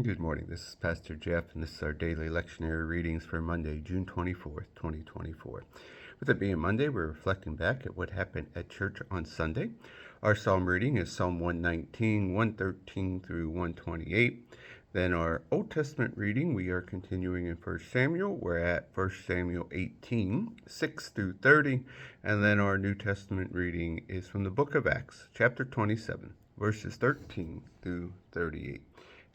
Good morning. This is Pastor Jeff, and this is our daily lectionary readings for Monday, June 24th, 2024. With it being Monday, we're reflecting back at what happened at church on Sunday. Our psalm reading is Psalm 119, 113 through 128. Then our Old Testament reading, we are continuing in 1 Samuel. We're at 1 Samuel 18, 6 through 30. And then our New Testament reading is from the book of Acts, chapter 27, verses 13 through 38.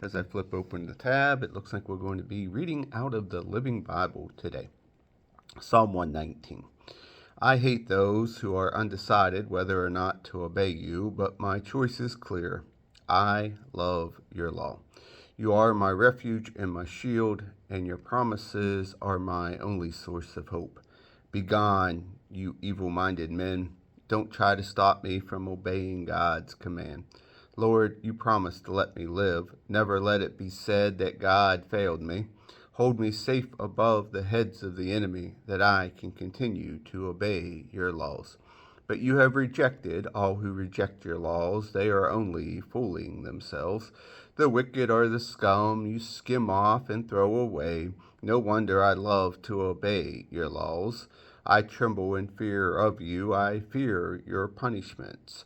As I flip open the tab, it looks like we're going to be reading out of the Living Bible today. Psalm 119. I hate those who are undecided whether or not to obey you, but my choice is clear. I love your law. You are my refuge and my shield, and your promises are my only source of hope. Begone, you evil-minded men. Don't try to stop me from obeying God's command. Lord, you promised to let me live. Never let it be said that God failed me. Hold me safe above the heads of the enemy, that I can continue to obey your laws. But you have rejected all who reject your laws. They are only fooling themselves. The wicked are the scum you skim off and throw away. No wonder I love to obey your laws. I tremble in fear of you. I fear your punishments.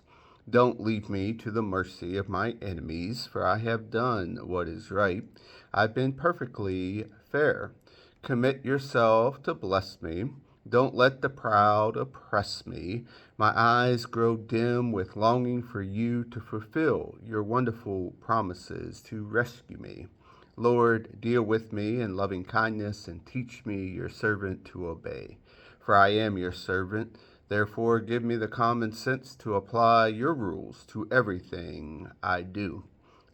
Don't leave me to the mercy of my enemies, for I have done what is right. I've been perfectly fair. Commit yourself to bless me. Don't let the proud oppress me. My eyes grow dim with longing for you to fulfill your wonderful promises to rescue me. Lord, deal with me in loving kindness and teach me, your servant, to obey. For I am your servant. Therefore, give me the common sense to apply your rules to everything I do.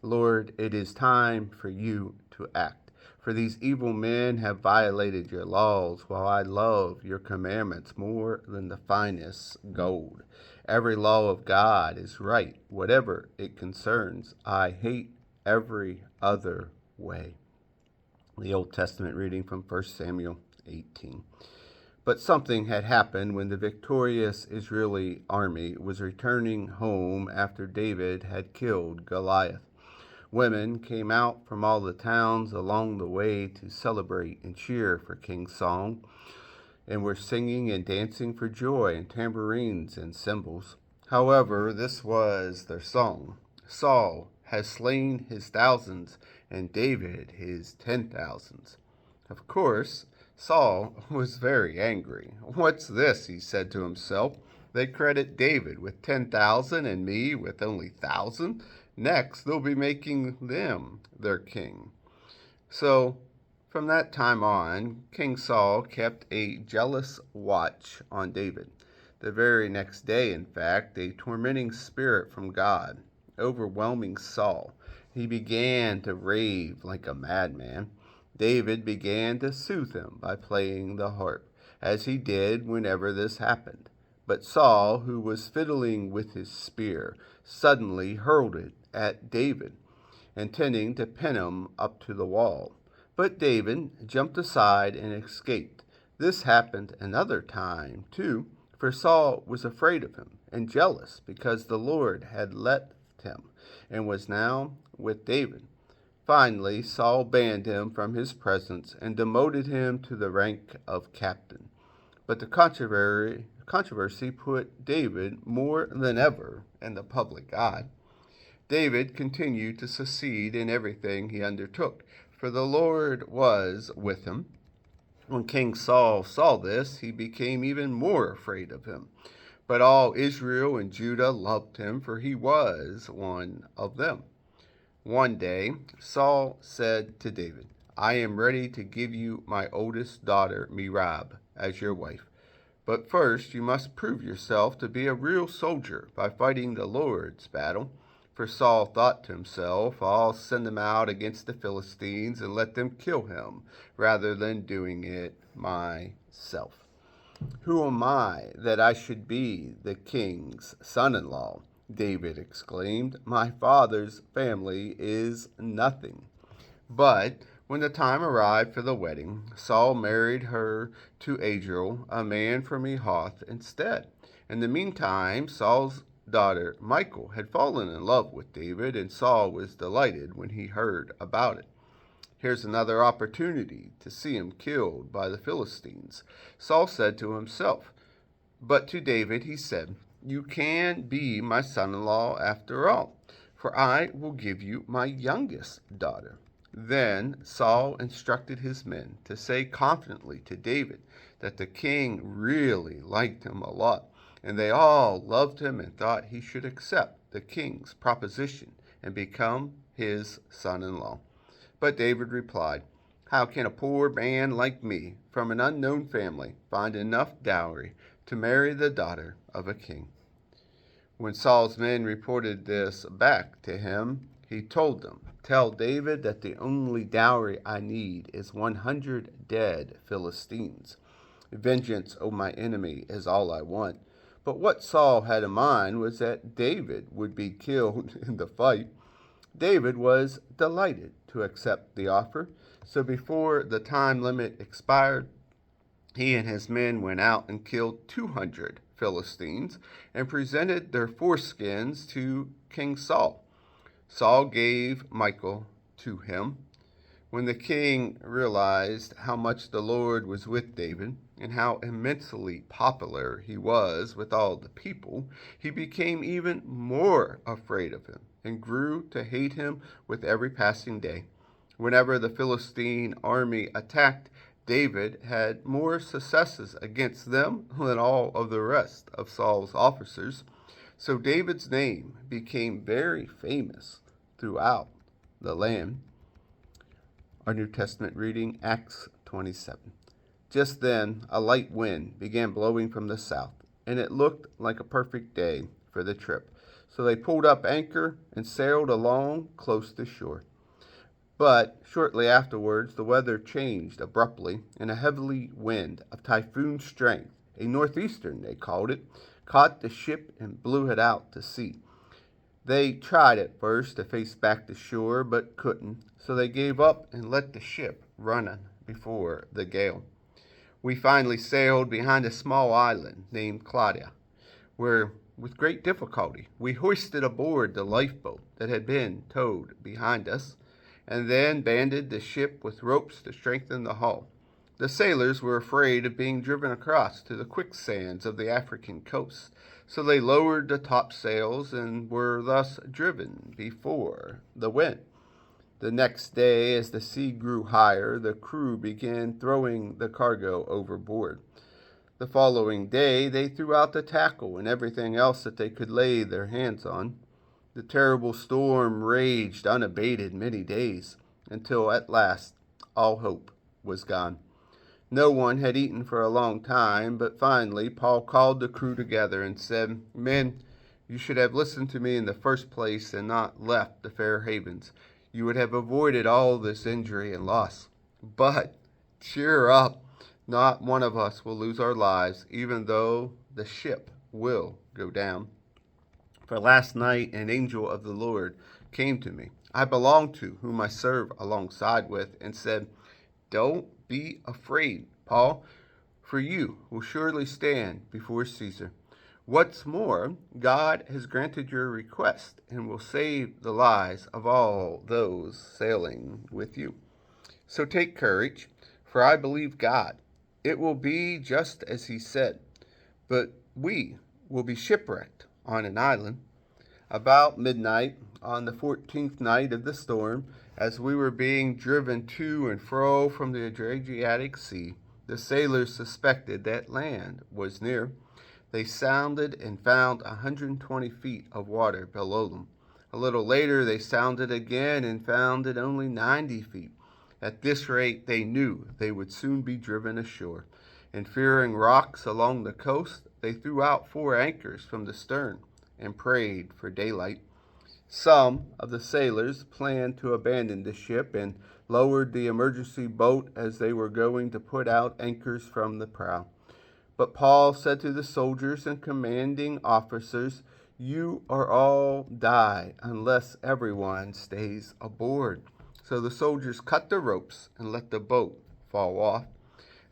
Lord, it is time for you to act. For these evil men have violated your laws, while I love your commandments more than the finest gold. Every law of God is right, whatever it concerns. I hate every other way. The Old Testament reading from 1 Samuel 18. But something had happened when the victorious Israeli army was returning home after David had killed Goliath. Women came out from all the towns along the way to celebrate and cheer for King Saul, and were singing and dancing for joy and tambourines and cymbals. However, this was their song: Saul has slain his thousands, and David his 10,000s. Of course, Saul was very angry. What's this, he said to himself. They credit David with 10,000 and me with only 1,000. Next, they'll be making them their king. So, from that time on, King Saul kept a jealous watch on David. The very next day, in fact, a tormenting spirit from God, overwhelming Saul, he began to rave like a madman. David began to soothe him by playing the harp, as he did whenever this happened. But Saul, who was fiddling with his spear, suddenly hurled it at David, intending to pin him up to the wall. But David jumped aside and escaped. This happened another time, too, for Saul was afraid of him and jealous because the Lord had left him and was now with David. Finally, Saul banned him from his presence and demoted him to the rank of captain. But the controversy put David more than ever in the public eye. David continued to succeed in everything he undertook, for the Lord was with him. When King Saul saw this, he became even more afraid of him. But all Israel and Judah loved him, for he was one of them. One day, Saul said to David, I am ready to give you my oldest daughter, Merab, as your wife. But first you must prove yourself to be a real soldier by fighting the Lord's battle. For Saul thought to himself, I'll send them out against the Philistines and let them kill him, rather than doing it myself. Who am I that I should be the king's son-in-law? David exclaimed. My father's family is nothing. But when the time arrived for the wedding, Saul married her to Adriel, a man from Mehoth, instead. In the meantime, Saul's daughter Michal had fallen in love with David, and Saul was delighted when he heard about it. Here's another opportunity to see him killed by the Philistines. Saul said to himself, but to David he said, you can be my son-in-law after all, for I will give you my youngest daughter. Then Saul instructed his men to say confidently to David that the king really liked him a lot, and they all loved him and thought he should accept the king's proposition and become his son-in-law. But David replied, how can a poor man like me from an unknown family find enough dowry to marry the daughter of a king? When Saul's men reported this back to him, he told them, tell David that the only dowry I need is 100 dead Philistines. Vengeance on my enemy is all I want. But what Saul had in mind was that David would be killed in the fight. David was delighted to accept the offer, so before the time limit expired, he and his men went out and killed 200 Philistines and presented their foreskins to King Saul. Saul gave Michal to him. When the king realized how much the Lord was with David and how immensely popular he was with all the people, he became even more afraid of him and grew to hate him with every passing day. Whenever the Philistine army attacked, David had more successes against them than all of the rest of Saul's officers. So David's name became very famous throughout the land. Our New Testament reading, Acts 27. Just then, a light wind began blowing from the south, and it looked like a perfect day for the trip. So they pulled up anchor and sailed along close to shore. But shortly afterwards, the weather changed abruptly, and a heavy wind of typhoon strength, a northeastern they called it, caught the ship and blew it out to sea. They tried at first to face back to shore, but couldn't, so they gave up and let the ship run before the gale. We finally sailed behind a small island named Claudia, where, with great difficulty, we hoisted aboard the lifeboat that had been towed behind us, and then banded the ship with ropes to strengthen the hull. The sailors were afraid of being driven across to the quicksands of the African coast, so they lowered the topsails and were thus driven before the wind. The next day, as the sea grew higher, the crew began throwing the cargo overboard. The following day, they threw out the tackle and everything else that they could lay their hands on. The terrible storm raged unabated many days, until at last all hope was gone. No one had eaten for a long time, but finally Paul called the crew together and said, men, you should have listened to me in the first place and not left the fair havens. You would have avoided all this injury and loss. But cheer up, not one of us will lose our lives, even though the ship will go down. For last night an angel of the Lord came to me, I belong to, whom I serve alongside with, and said, don't be afraid, Paul, for you will surely stand before Caesar. What's more, God has granted your request and will save the lives of all those sailing with you. So take courage, for I believe God. It will be just as he said, but we will be shipwrecked on an island. About midnight on the 14th night of the storm, as we were being driven to and fro from the Adriatic Sea, the sailors suspected that land was near. They sounded and found 120 feet of water below them. A little later they sounded again and found it only 90 feet. At this rate they knew they would soon be driven ashore, and fearing rocks along the coast, they threw out 4 anchors from the stern and prayed for daylight. Some of the sailors planned to abandon the ship and lowered the emergency boat as they were going to put out anchors from the prow. But Paul said to the soldiers and commanding officers, you are all die unless everyone stays aboard. So the soldiers cut the ropes and let the boat fall off.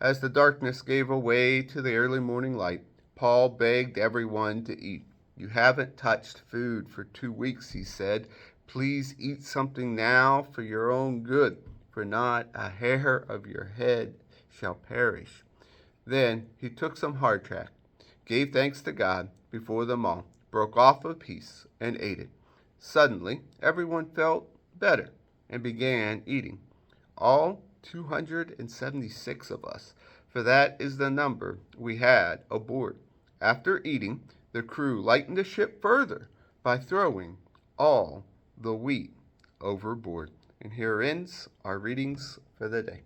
As the darkness gave way to the early morning light, Paul begged everyone to eat. You haven't touched food for 2 weeks, he said. Please eat something now for your own good, for not a hair of your head shall perish." Then he took some hardtack, gave thanks to God before them all, broke off a piece, and ate it. Suddenly, everyone felt better and began eating. All 276 of us, for that is the number we had aboard. After eating, the crew lightened the ship further by throwing all the wheat overboard. And here ends our readings for the day.